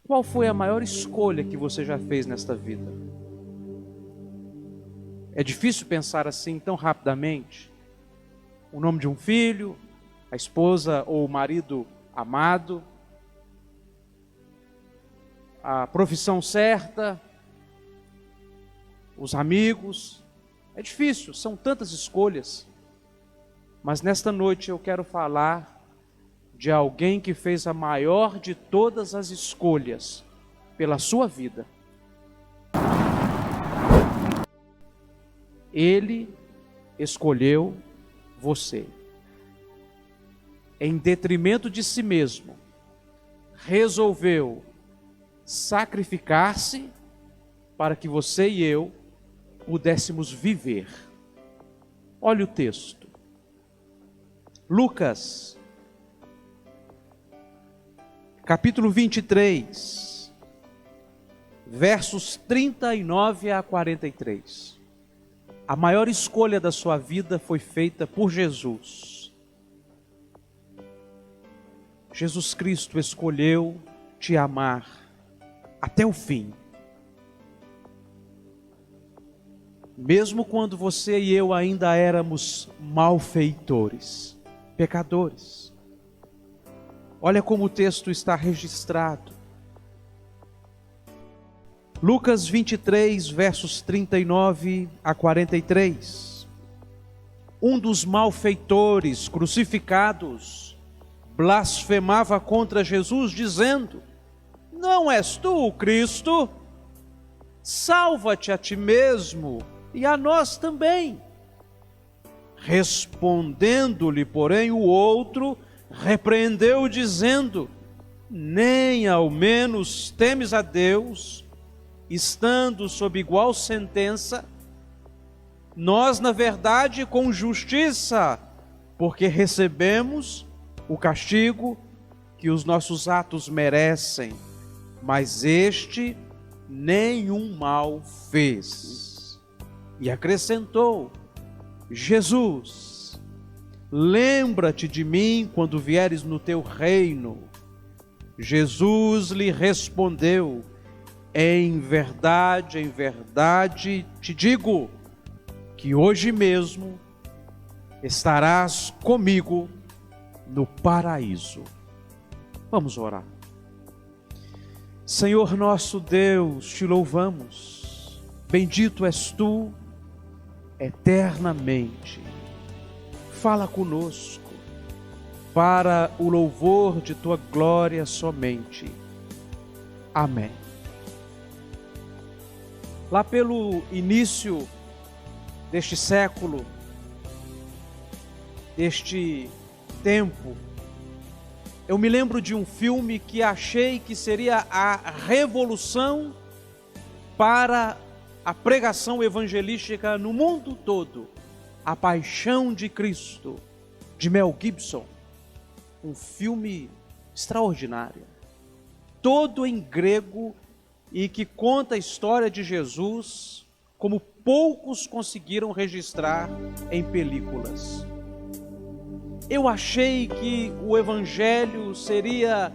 Qual foi a maior escolha que você já fez nesta vida? É difícil pensar assim tão rapidamente. O nome de um filho, a esposa ou o marido amado, a profissão certa, os amigos. É difícil, são tantas escolhas. Mas nesta noite eu quero falar de alguém que fez a maior de todas as escolhas pela sua vida. Ele escolheu você. Em detrimento de si mesmo, resolveu sacrificar-se para que você e eu pudéssemos viver. Olha o texto. Lucas, capítulo 23, versos 39 a 43. A maior escolha da sua vida foi feita por Jesus. Jesus Cristo escolheu te amar até o fim. Mesmo quando você e eu ainda éramos malfeitores, pecadores. Olha como o texto está registrado. Lucas 23, versos 39 a 43. Um dos malfeitores crucificados blasfemava contra Jesus, dizendo: não és tu o Cristo? Salva-te a ti mesmo e a nós também. Respondendo-lhe, porém, o outro repreendeu, dizendo: nem ao menos temes a Deus, estando sob igual sentença? Nós, na verdade, com justiça, porque recebemos o castigo que os nossos atos merecem, mas este nenhum mal fez. E acrescentou: Jesus, lembra-te de mim quando vieres no teu reino. Jesus lhe respondeu: em verdade te digo, que hoje mesmo estarás comigo no paraíso. Vamos orar. Senhor nosso Deus, te louvamos. Bendito és tu eternamente. Fala conosco para o louvor de tua glória somente. Amém. Lá pelo início deste século, deste tempo, eu me lembro de um filme que achei que seria a revolução para a pregação evangelística no mundo todo. A Paixão de Cristo, de Mel Gibson. Um filme extraordinário, todo em grego, e que conta a história de Jesus como poucos conseguiram registrar em películas. Eu achei que o evangelho seria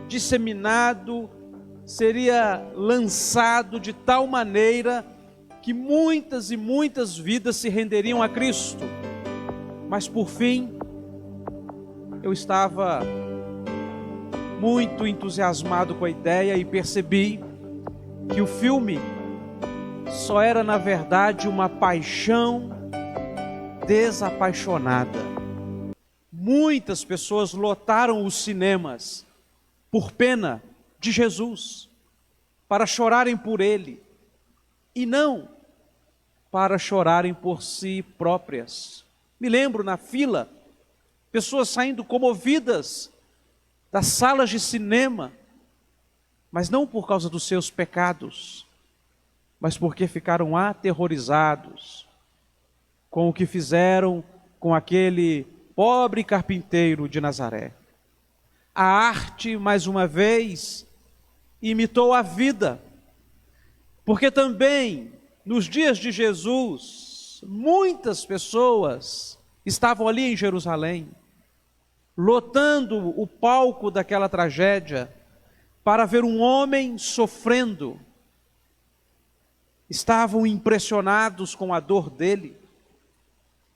disseminado, seria lançado de tal maneira que muitas e muitas vidas se renderiam a Cristo. Mas por fim, eu estava muito entusiasmado com a ideia e percebi que o filme só era, na verdade, uma paixão desapaixonada. Muitas pessoas lotaram os cinemas por pena de Jesus, para chorarem por ele, e não para chorarem por si próprias. Me lembro na fila, pessoas saindo comovidas das salas de cinema, mas não por causa dos seus pecados, mas porque ficaram aterrorizados com o que fizeram com aquele pobre carpinteiro de Nazaré. A arte, mais uma vez, imitou a vida, porque também, nos dias de Jesus, muitas pessoas estavam ali em Jerusalém, lotando o palco daquela tragédia, para ver um homem sofrendo. Estavam impressionados com a dor dele,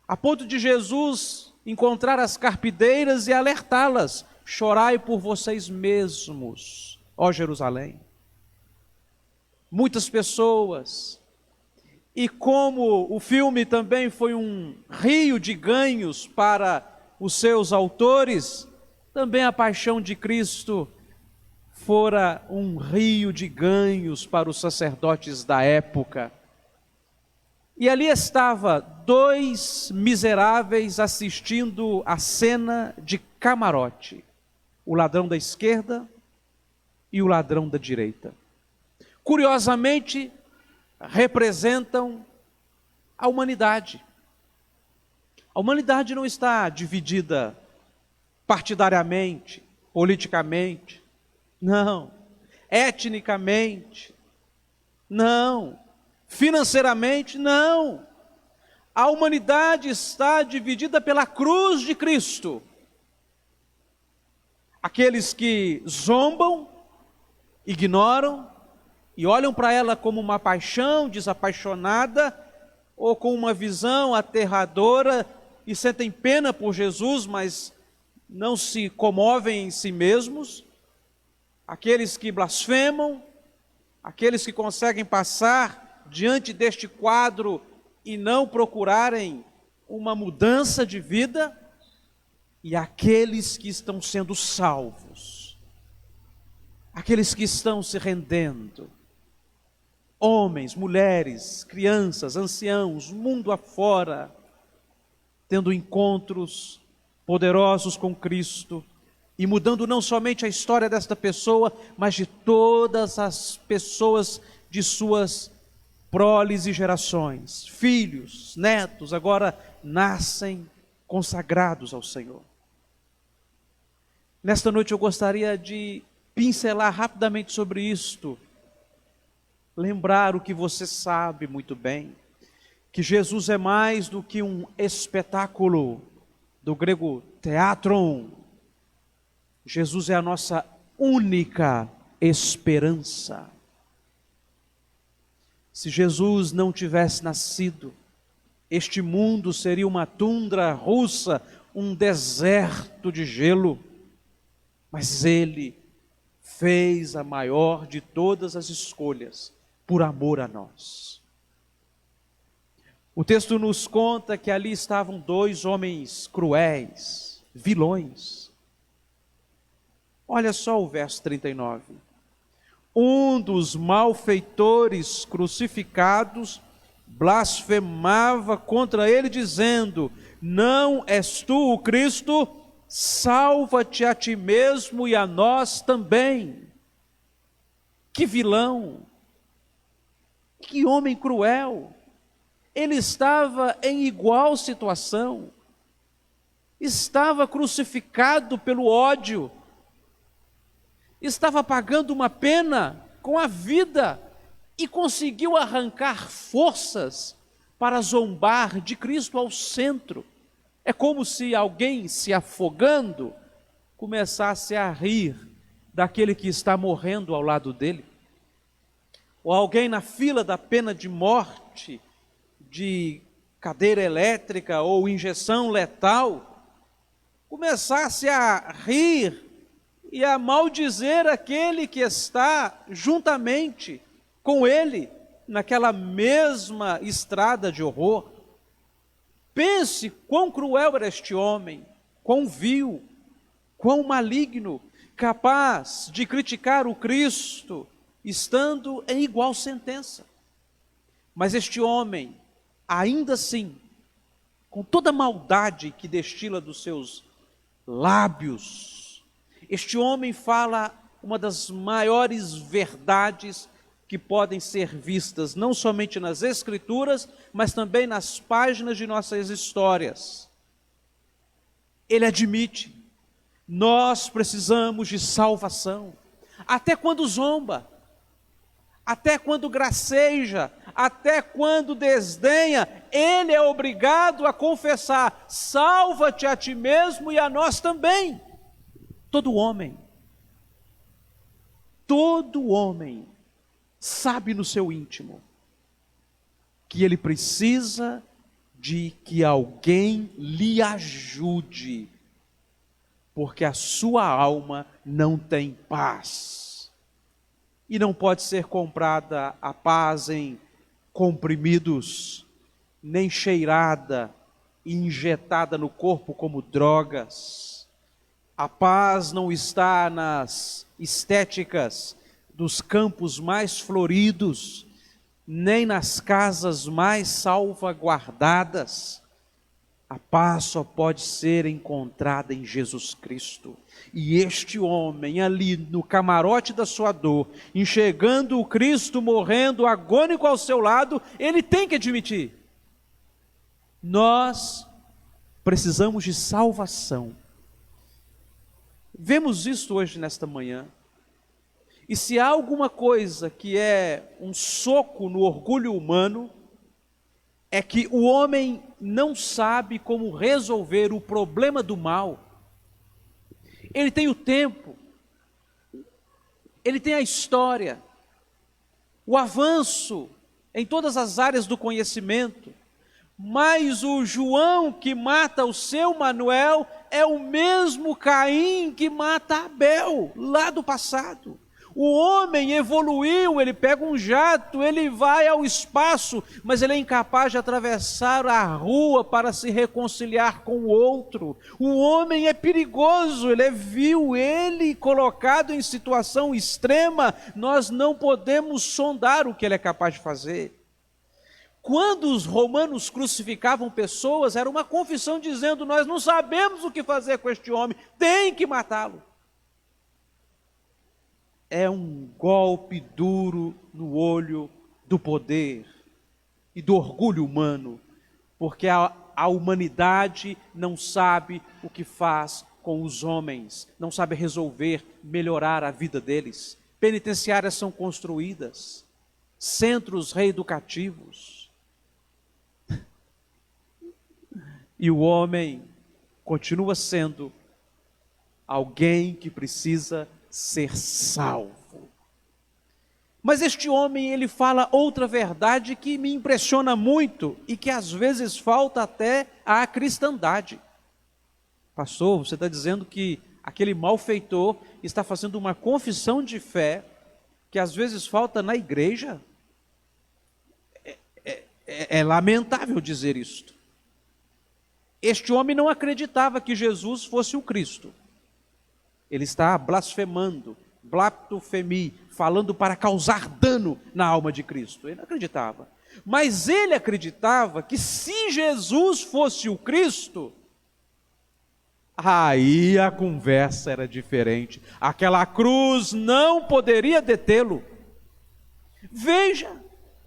a ponto de Jesus encontrar as carpideiras e alertá-las: chorai por vocês mesmos, ó Jerusalém. Muitas pessoas, e como o filme também foi um rio de ganhos para os seus autores, também a paixão de Cristo fora um rio de ganhos para os sacerdotes da época. E ali estava dois miseráveis assistindo a cena de camarote, o ladrão da esquerda e o ladrão da direita. Curiosamente, representam a humanidade. A humanidade não está dividida partidariamente, politicamente, não, etnicamente, não, financeiramente, não. A humanidade está dividida pela cruz de Cristo. Aqueles que zombam, ignoram e olham para ela como uma paixão desapaixonada, ou com uma visão aterradora e sentem pena por Jesus, mas não se comovem em si mesmos. Aqueles que blasfemam, aqueles que conseguem passar diante deste quadro e não procurarem uma mudança de vida, e aqueles que estão sendo salvos, aqueles que estão se rendendo, homens, mulheres, crianças, anciãos, mundo afora, tendo encontros poderosos com Cristo, e mudando não somente a história desta pessoa, mas de todas as pessoas de suas proles e gerações, filhos, netos, agora nascem consagrados ao Senhor. Nesta noite eu gostaria de pincelar rapidamente sobre isto, lembrar o que você sabe muito bem, que Jesus é mais do que um espetáculo, do grego teatron. Jesus é a nossa única esperança. Se Jesus não tivesse nascido, este mundo seria uma tundra russa, um deserto de gelo, mas Ele fez a maior de todas as escolhas, por amor a nós. O texto nos conta que ali estavam dois homens cruéis, vilões. Olha só o verso 39. Um dos malfeitores crucificados blasfemava contra ele, dizendo: não és tu o Cristo? Salva-te a ti mesmo e a nós também. Que vilão! Que homem cruel! Ele estava em igual situação, estava crucificado pelo ódio, estava pagando uma pena com a vida e conseguiu arrancar forças para zombar de Cristo ao centro. É como se alguém se afogando começasse a rir daquele que está morrendo ao lado dele. Ou alguém na fila da pena de morte, de cadeira elétrica ou injeção letal, começasse a rir e a maldizer aquele que está juntamente com ele naquela mesma estrada de horror. Pense quão cruel era este homem, quão vil, quão maligno, capaz de criticar o Cristo, estando em igual sentença. Mas este homem, ainda assim, com toda a maldade que destila dos seus lábios, este homem fala uma das maiores verdades que podem ser vistas não somente nas Escrituras, mas também nas páginas de nossas histórias. Ele admite: nós precisamos de salvação, até quando zomba, até quando graceja, até quando desdenha, ele é obrigado a confessar: salva-te a ti mesmo e a nós também. Todo todo homem sabe no seu íntimo que ele precisa de que alguém lhe ajude, porque a sua alma não tem paz. E não pode ser comprada a paz em comprimidos, nem cheirada e injetada no corpo como drogas. A paz não está nas estéticas dos campos mais floridos, nem nas casas mais salvaguardadas. A paz só pode ser encontrada em Jesus Cristo. E este homem ali no camarote da sua dor, enxergando o Cristo morrendo agônico ao seu lado, ele tem que admitir: nós precisamos de salvação. Vemos isso hoje nesta manhã. E se há alguma coisa que é um soco no orgulho humano, é que o homem não sabe como resolver o problema do mal. Ele tem o tempo, ele tem a história, o avanço em todas as áreas do conhecimento, mas o João que mata o seu Manuel é o mesmo Caim que mata Abel, lá do passado. O homem evoluiu, ele pega um jato, ele vai ao espaço, mas ele é incapaz de atravessar a rua para se reconciliar com o outro. O homem é perigoso, ele é vil, ele colocado em situação extrema, nós não podemos sondar o que ele é capaz de fazer. Quando os romanos crucificavam pessoas, era uma confissão dizendo: nós não sabemos o que fazer com este homem, tem que matá-lo. É um golpe duro no olho do poder e do orgulho humano, porque a humanidade não sabe o que faz com os homens, não sabe resolver, melhorar a vida deles. Penitenciárias são construídas, centros reeducativos, e o homem continua sendo alguém que precisa ser salvo. Mas este homem, ele fala outra verdade que me impressiona muito e que às vezes falta até à cristandade. Pastor, você está dizendo que aquele malfeitor está fazendo uma confissão de fé que às vezes falta na igreja? É lamentável dizer isto. Este homem não acreditava que Jesus fosse o Cristo. Ele está blasfemando, blasfemi, falando para causar dano na alma de Cristo. Ele não acreditava. Mas ele acreditava que se Jesus fosse o Cristo, aí a conversa era diferente. Aquela cruz não poderia detê-lo. Veja,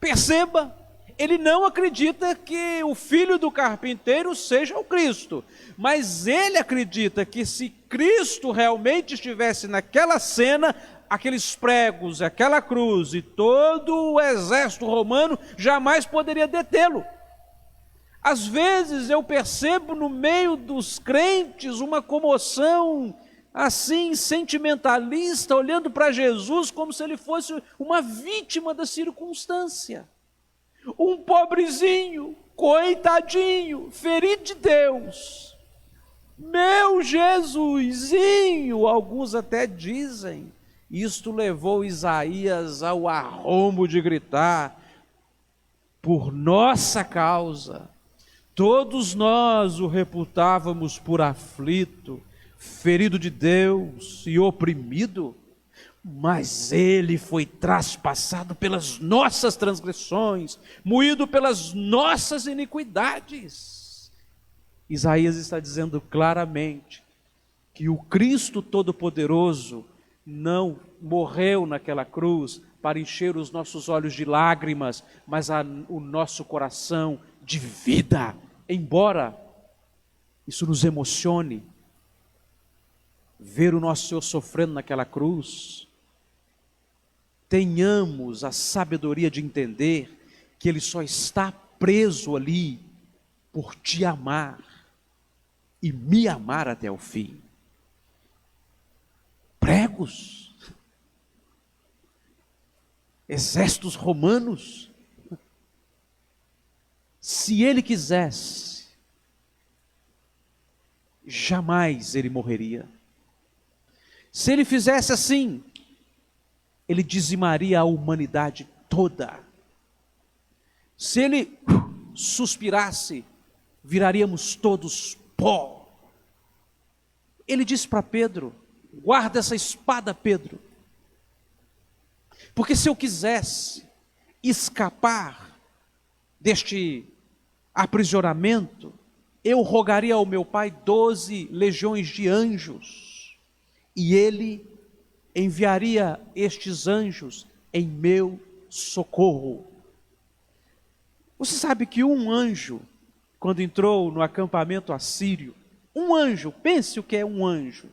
perceba, ele não acredita que o filho do carpinteiro seja o Cristo, mas ele acredita que se Cristo realmente estivesse naquela cena, aqueles pregos, aquela cruz e todo o exército romano jamais poderia detê-lo. Às vezes eu percebo no meio dos crentes uma comoção assim sentimentalista, olhando para Jesus como se ele fosse uma vítima da circunstância. Um pobrezinho, coitadinho, ferido de Deus. Meu Jesusinho, alguns até dizem. Isto levou Isaías ao arrombo de gritar: por nossa causa, todos nós o reputávamos por aflito, ferido de Deus e oprimido. Mas ele foi traspassado pelas nossas transgressões, moído pelas nossas iniquidades. Isaías está dizendo claramente que o Cristo Todo-Poderoso não morreu naquela cruz para encher os nossos olhos de lágrimas, mas o nosso coração de vida. Embora isso nos emocione, ver o nosso Senhor sofrendo naquela cruz, tenhamos a sabedoria de entender que Ele só está preso ali por te amar e me amar até o fim. Pregos, exércitos romanos. Se ele quisesse, jamais ele morreria. Se ele fizesse assim, ele dizimaria a humanidade toda. Se ele suspirasse, viraríamos todos pó. Ele disse para Pedro: guarda essa espada, Pedro, porque se eu quisesse escapar deste aprisionamento, eu rogaria ao meu Pai 12 legiões de anjos, e Ele enviaria estes anjos em meu socorro. Você sabe que um anjo, quando entrou no acampamento assírio, um anjo, pense o que é um anjo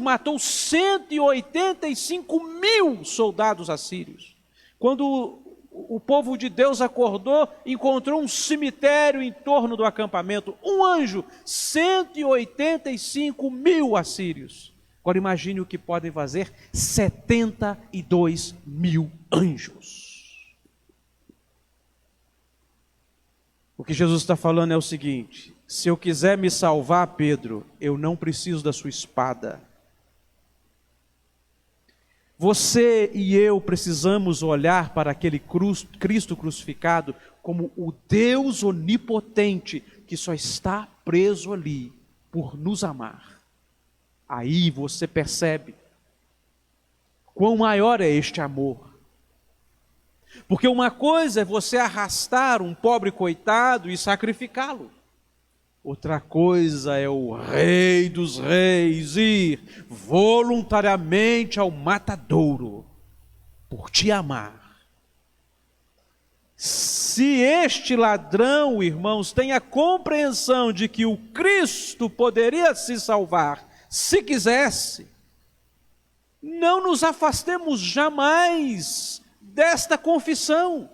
matou 185.000 soldados assírios. Quando o povo de Deus acordou, encontrou um cemitério em torno do acampamento. Um anjo, 185.000 assírios. Agora imagine o que podem fazer 72.000 anjos. O que Jesus está falando é o seguinte: se eu quiser me salvar, Pedro, eu não preciso da sua espada. Você e eu precisamos olhar para aquele Cristo crucificado como o Deus onipotente que só está preso ali por nos amar. Aí você percebe quão maior é este amor. Porque uma coisa é você arrastar um pobre coitado e sacrificá-lo. Outra coisa é o Rei dos Reis ir voluntariamente ao matadouro por te amar. Se este ladrão, irmãos, tem a compreensão de que o Cristo poderia se salvar se quisesse, não nos afastemos jamais desta confissão.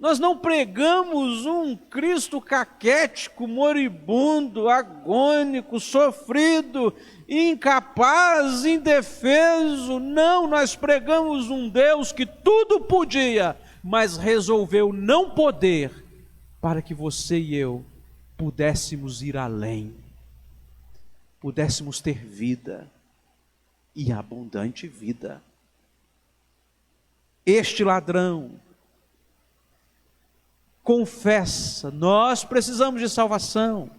Nós não pregamos um Cristo caquético, moribundo, agônico, sofrido, incapaz, indefeso. Não, nós pregamos um Deus que tudo podia, mas resolveu não poder, para que você e eu pudéssemos ir além, pudéssemos ter vida, e abundante vida. Este ladrão confessa, nós precisamos de salvação,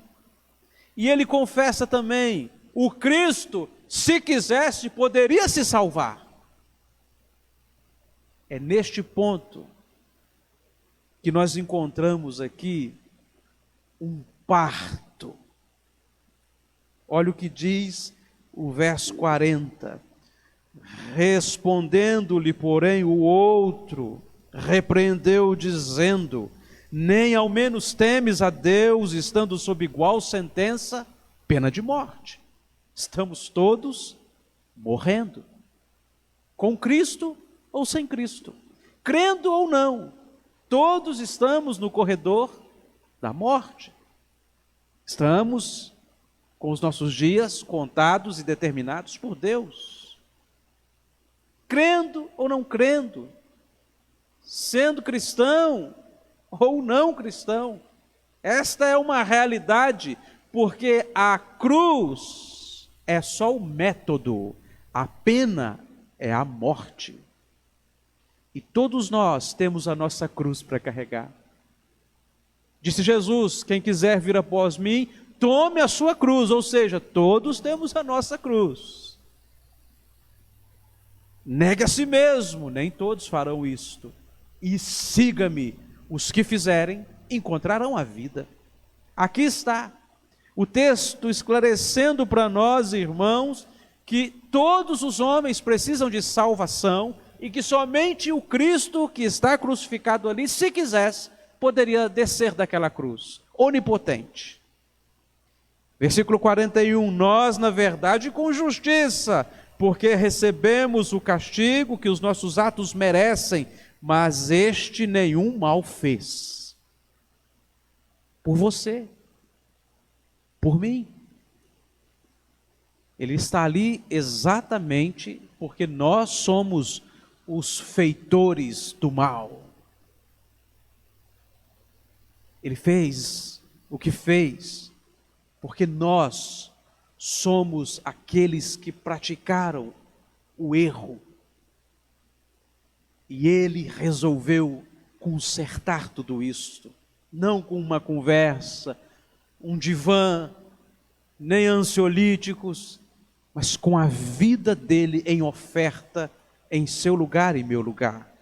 e ele confessa também, o Cristo, se quisesse, poderia se salvar. É neste ponto que nós encontramos aqui um parto. Olha o que diz o verso 40, respondendo-lhe, porém, o outro repreendeu, dizendo: nem ao menos temes a Deus, estando sob igual sentença, pena de morte. Estamos todos morrendo, com Cristo ou sem Cristo, crendo ou não, todos estamos no corredor da morte. Estamos com os nossos dias contados e determinados por Deus, crendo ou não crendo, sendo cristão ou não cristão. Esta é uma realidade, porque a cruz é só o método, a pena é a morte. E todos nós temos a nossa cruz para carregar. Disse Jesus: quem quiser vir após mim, tome a sua cruz. Ou seja, todos temos a nossa cruz. Negue a si mesmo, nem todos farão isto, e siga-me. Os que fizerem, encontrarão a vida. Aqui está o texto esclarecendo para nós, irmãos, que todos os homens precisam de salvação e que somente o Cristo que está crucificado ali, se quisesse, poderia descer daquela cruz, onipotente. Versículo 41, nós, na verdade, com justiça, porque recebemos o castigo que os nossos atos merecem, mas este nenhum mal fez. Por você, por mim. Ele está ali exatamente porque nós somos os feitores do mal. Ele fez o que fez, porque nós somos aqueles que praticaram o erro. E ele resolveu consertar tudo isso, não com uma conversa, um divã, nem ansiolíticos, mas com a vida dele em oferta em seu lugar e meu lugar.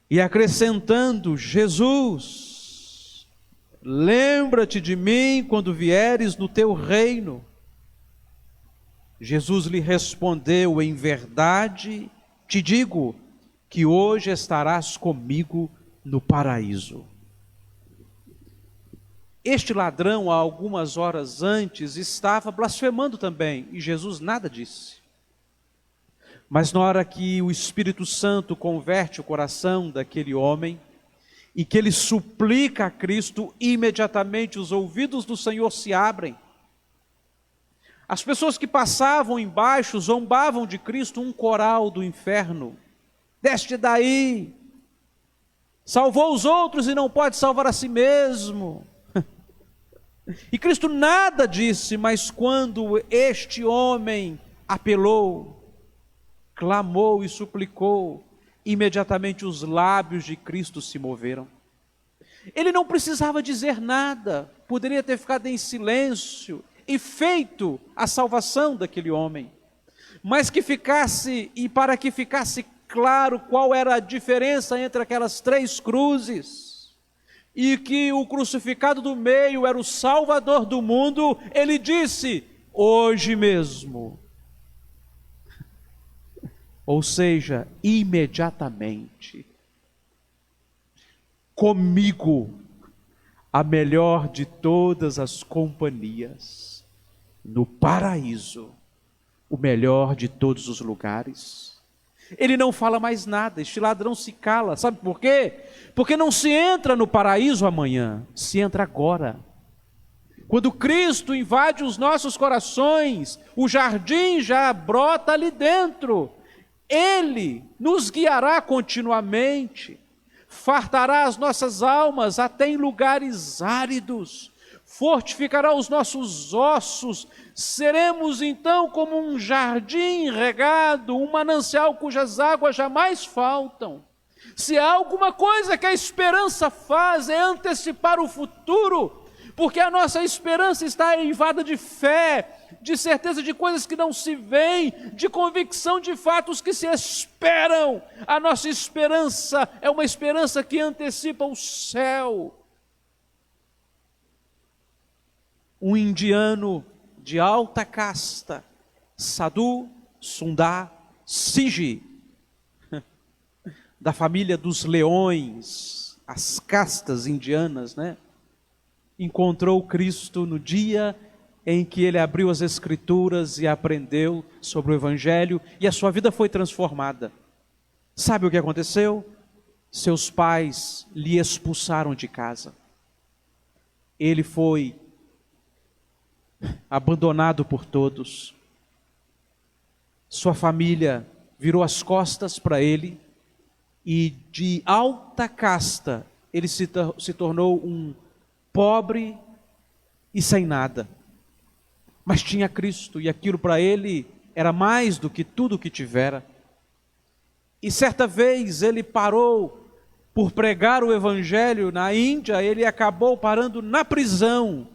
E acrescentando, Jesus, lembra-te de mim quando vieres no teu reino. Jesus lhe respondeu, em verdade te digo que hoje estarás comigo no paraíso. Este ladrão, há algumas horas antes, estava blasfemando também, e Jesus nada disse. Mas na hora que o Espírito Santo converte o coração daquele homem, e que ele suplica a Cristo, imediatamente os ouvidos do Senhor se abrem. As pessoas que passavam embaixo zombavam de Cristo, um coral do inferno. Desce daí, salvou os outros e não pode salvar a si mesmo. E Cristo nada disse, mas quando este homem apelou, clamou e suplicou, imediatamente os lábios de Cristo se moveram. Ele não precisava dizer nada, poderia ter ficado em silêncio e feito a salvação daquele homem. Mas que ficasse, e para que ficasse claro qual era a diferença entre aquelas três cruzes, e que o crucificado do meio era o Salvador do mundo, ele disse, hoje mesmo. Ou seja, imediatamente, comigo, a melhor de todas as companhias, no paraíso, o melhor de todos os lugares. Ele não fala mais nada, este ladrão se cala, sabe por quê? Porque não se entra no paraíso amanhã, se entra agora. Quando Cristo invade os nossos corações, o jardim já brota ali dentro. Ele nos guiará continuamente, fartará as nossas almas até em lugares áridos, fortificará os nossos ossos, seremos então como um jardim regado, um manancial cujas águas jamais faltam. Se há alguma coisa que a esperança faz é antecipar o futuro, porque a nossa esperança está eivada de fé, de certeza de coisas que não se veem, de convicção de fatos que se esperam. A nossa esperança é uma esperança que antecipa o céu. Um indiano de alta casta, Sadhu Sundar Singh, da família dos leões, as castas indianas, né? Encontrou Cristo no dia em que ele abriu as Escrituras e aprendeu sobre o Evangelho, e a sua vida foi transformada. Sabe o que aconteceu? Seus pais lhe expulsaram de casa. Ele foi abandonado por todos. Sua família virou as costas para ele, e de alta casta ele se tornou um pobre e sem nada. Mas tinha Cristo, e aquilo para ele era mais do que tudo que tivera. E certa vez ele parou por pregar o Evangelho na Índia, ele acabou parando na prisão.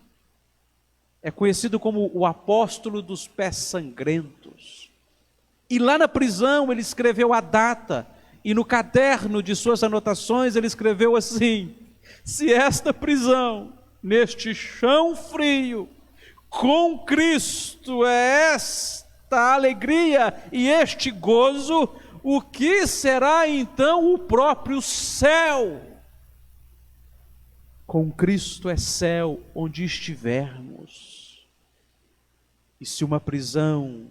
É conhecido como o apóstolo dos pés sangrentos. E lá na prisão ele escreveu a data, e no caderno de suas anotações ele escreveu assim: se esta prisão, neste chão frio, com Cristo é esta alegria e este gozo, o que será então o próprio céu? Com Cristo é céu onde estivermos. E se uma prisão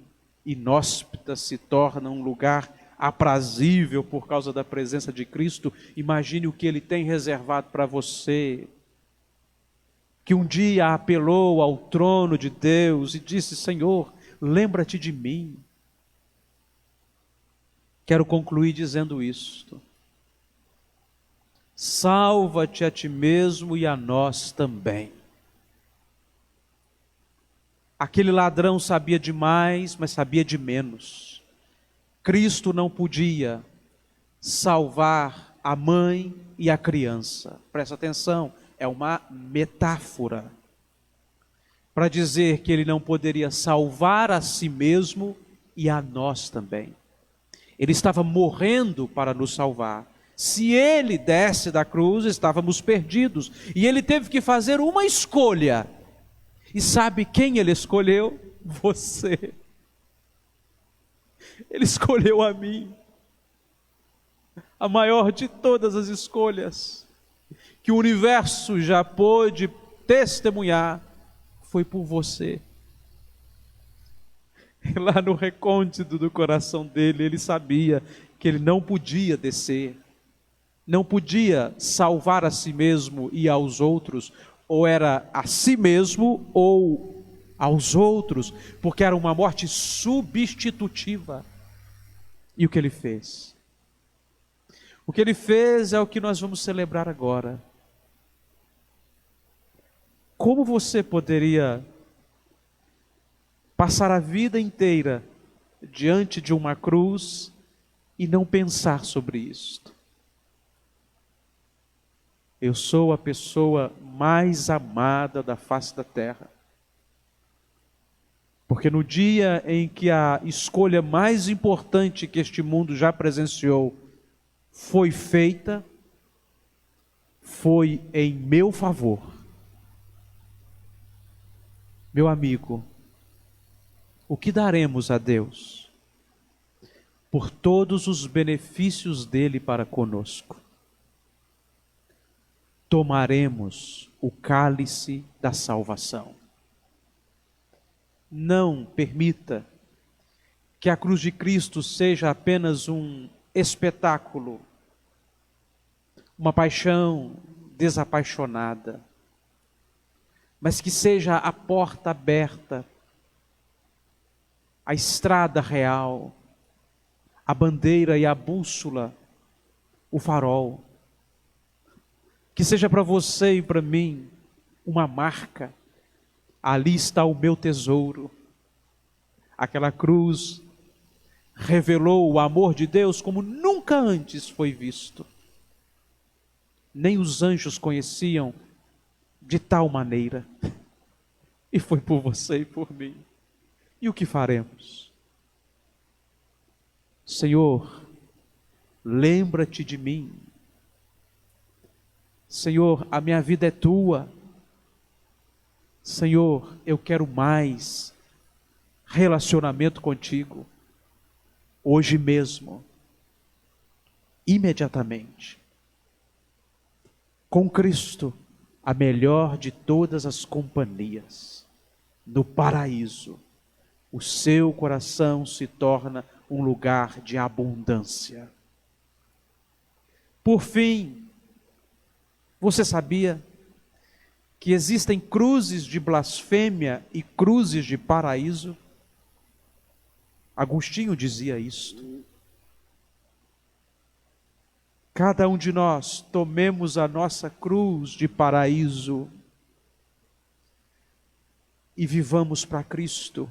inóspita se torna um lugar aprazível por causa da presença de Cristo, imagine o que Ele tem reservado para você, que um dia apelou ao trono de Deus e disse: Senhor, lembra-te de mim. Quero concluir dizendo isto: salva-te a ti mesmo e a nós também. Aquele ladrão sabia demais, mas sabia de menos. Cristo não podia salvar a mãe e a criança. Presta atenção, é uma metáfora para dizer que ele não poderia salvar a si mesmo e a nós também. Ele estava morrendo para nos salvar. Se ele desce da cruz, estávamos perdidos. E ele teve que fazer uma escolha. E sabe quem ele escolheu? Você. Ele escolheu a mim. A maior de todas as escolhas que o universo já pôde testemunhar foi por você. E lá no recôndito do coração dele, ele sabia que ele não podia descer, não podia salvar a si mesmo e aos outros, ou era a si mesmo ou aos outros, porque era uma morte substitutiva. E o que ele fez? O que ele fez é o que nós vamos celebrar agora. Como você poderia passar a vida inteira diante de uma cruz e não pensar sobre isto? Eu sou a pessoa mais amada da face da terra. Porque no dia em que a escolha mais importante que este mundo já presenciou foi feita, foi em meu favor. Meu amigo, o que daremos a Deus por todos os benefícios dele para conosco? Tomaremos o cálice da salvação. Não permita que a cruz de Cristo seja apenas um espetáculo, uma paixão desapaixonada, mas que seja a porta aberta, a estrada real, a bandeira e a bússola, o farol. Que seja para você e para mim uma marca. Ali está o meu tesouro. Aquela cruz revelou o amor de Deus como nunca antes foi visto. Nem os anjos conheciam de tal maneira. E foi por você e por mim. E o que faremos? Senhor, lembra-te de mim. Senhor, a minha vida é tua. Senhor, eu quero mais relacionamento contigo. Hoje mesmo. Imediatamente. Com Cristo, a melhor de todas as companhias. No paraíso, o seu coração se torna um lugar de abundância. Por fim, você sabia que existem cruzes de blasfêmia e cruzes de paraíso? Agostinho dizia isto. Cada um de nós tomemos a nossa cruz de paraíso e vivamos para Cristo.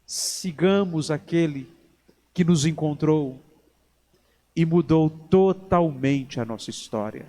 Sigamos aquele que nos encontrou e mudou totalmente a nossa história.